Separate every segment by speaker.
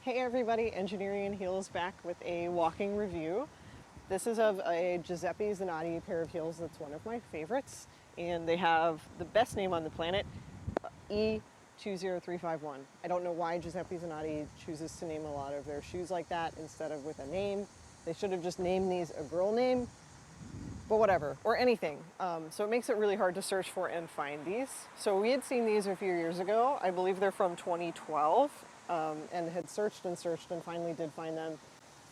Speaker 1: Hey everybody, Engineering Heels back with a walking review. This is of a Giuseppe Zanotti pair of heels that's one of my favorites, and they have the best name on the planet, E20351. I don't know why Giuseppe Zanotti chooses to name a lot of their shoes like that instead of with a name. They should have just named these a girl name, but whatever, or anything. So it makes it really hard to search for and find these. So we had seen these a few years ago. I believe they're from 2012, and had searched and finally did find them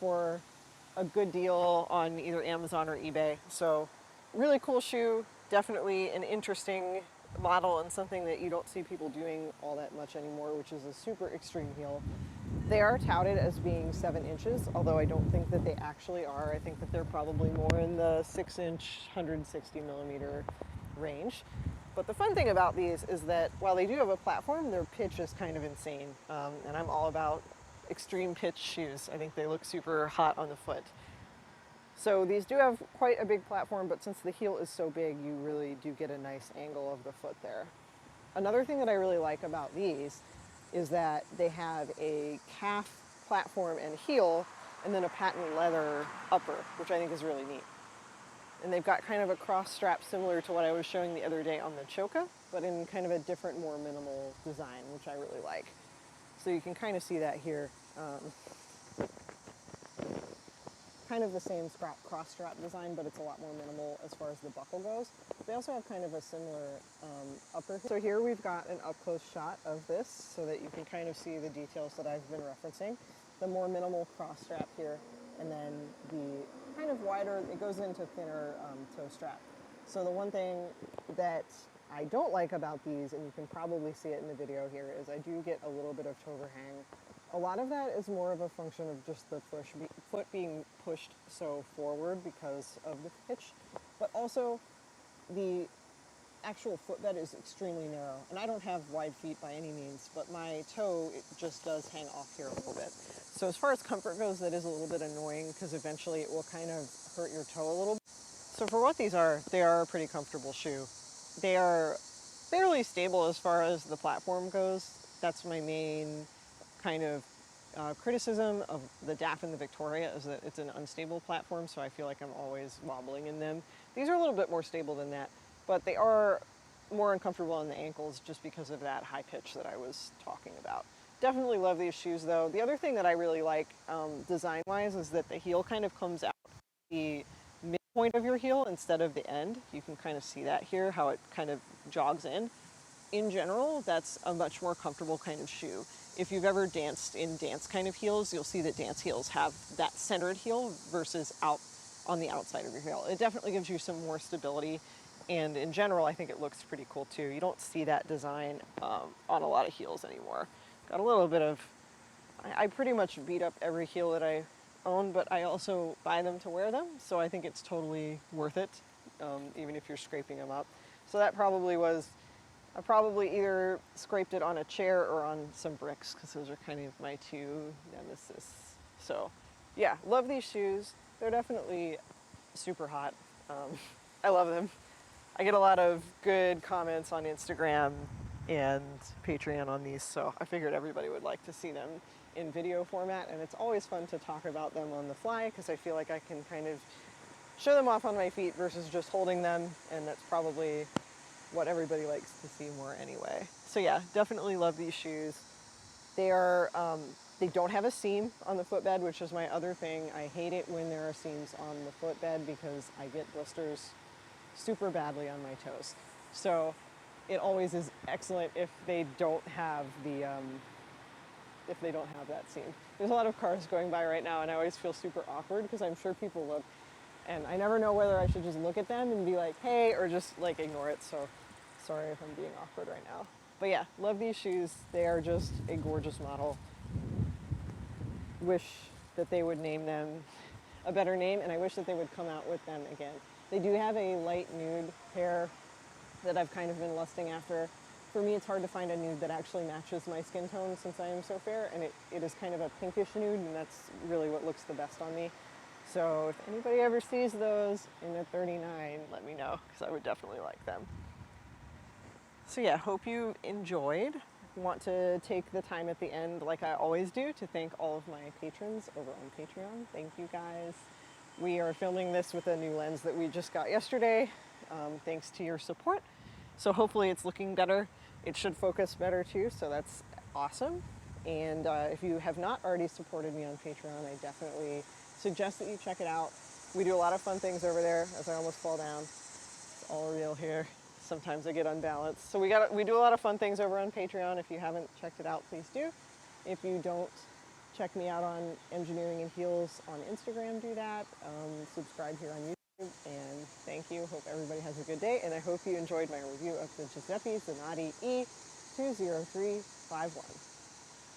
Speaker 1: for a good deal on either Amazon or eBay. So really cool shoe, definitely an interesting model and something that you don't see people doing all that much anymore, which is a super extreme heel. They are touted as being 7 inches, although I don't think that they actually are. I think that they're probably more in the 6-inch, 160 millimeter range. But the fun thing about these is that while they do have a platform, their pitch is kind of insane. And I'm all about extreme pitch shoes. I think they look super hot on the foot. So these do have quite a big platform, but since the heel is so big, you really do get a nice angle of the foot there. Another thing that I really like about these is that they have a calf platform and heel, and then a patent leather upper, which I think is really neat. And they've got kind of a cross strap similar to what I was showing the other day on the Choka, but in kind of a different, more minimal design, which I really like. So you can kind of see that here. Kind of the same cross strap design, but it's a lot more minimal as far as the buckle goes. They also have kind of a similar upper. So here we've got an up close shot of this so that you can kind of see the details that I've been referencing. The more minimal cross strap here, and then the kind of wider, it goes into thinner toe strap. So the one thing that I don't like about these, and you can probably see it in the video here, is I do get a little bit of toe overhang. A lot of that is more of a function of just the foot being pushed so forward because of the pitch, but also the actual footbed is extremely narrow. And I don't have wide feet by any means, but my toe, it just does hang off here a little bit. So as far as comfort goes, that is a little bit annoying because eventually it will kind of hurt your toe a little bit. So for what these are, they are a pretty comfortable shoe. They are fairly stable as far as the platform goes. That's my main kind of criticism of the DAF and the Victoria, is that it's an unstable platform, so I feel like I'm always wobbling in them. These are a little bit more stable than that, but they are more uncomfortable on the ankles just because of that high pitch that I was talking about. Definitely love these shoes though. The other thing that I really like design-wise is that the heel kind of comes out the midpoint of your heel instead of the end. You can kind of see that here, how it kind of jogs in. In general, that's a much more comfortable kind of shoe. If you've ever danced in dance kind of heels, you'll see that dance heels have that centered heel versus out on the outside of your heel. It definitely gives you some more stability, and in general, I think it looks pretty cool too. You don't see that design on a lot of heels anymore. Got a little bit of, I pretty much beat up every heel that I own, but I also buy them to wear them, so I think it's totally worth it, even if you're scraping them up. So that probably was, I probably either scraped it on a chair or on some bricks, because those are kind of my two nemesis. So yeah, love these shoes. They're definitely super hot. I love them. I get a lot of good comments on Instagram and Patreon on these, so I figured everybody would like to see them in video format, and it's always fun to talk about them on the fly because I feel like I can kind of show them off on my feet versus just holding them, and that's probably what everybody likes to see more anyway. So yeah, definitely love these shoes. They are, they don't have a seam on the footbed, which is my other thing. I hate it when there are seams on the footbed because I get blisters super badly on my toes. So it always is excellent if they don't have the, if they don't have that seam. There's a lot of cars going by right now and I always feel super awkward because I'm sure people look, and I never know whether I should just look at them and be like, hey, or just like ignore it. So sorry if I'm being awkward right now. But yeah, love these shoes. They are just a gorgeous model. Wish that they would name them a better name, and I wish that they would come out with them again. They do have a light nude pair that I've kind of been lusting after. For me, it's hard to find a nude that actually matches my skin tone since I am so fair, and it is kind of a pinkish nude, and that's really what looks the best on me. So if anybody ever sees those in a 39, let me know, because I would definitely like them. So yeah, hope you enjoyed. want to take the time at the end, like I always do, to thank all of my patrons over on Patreon. Thank you guys. We are filming this with a new lens that we just got yesterday, thanks to your support. So hopefully it's looking better. It should focus better too, so that's awesome. And if you have not already supported me on Patreon, I definitely suggest that you check it out. We do a lot of fun things over there, as I almost fall down. It's all real here. Sometimes I get unbalanced. So we do a lot of fun things over on Patreon. If you haven't checked it out, please do. If you don't, check me out on Engineering and Heels on Instagram, do that. Subscribe here on YouTube, and thank you. Hope everybody has a good day, and I hope you enjoyed my review of the Giuseppe Zanotti E20351.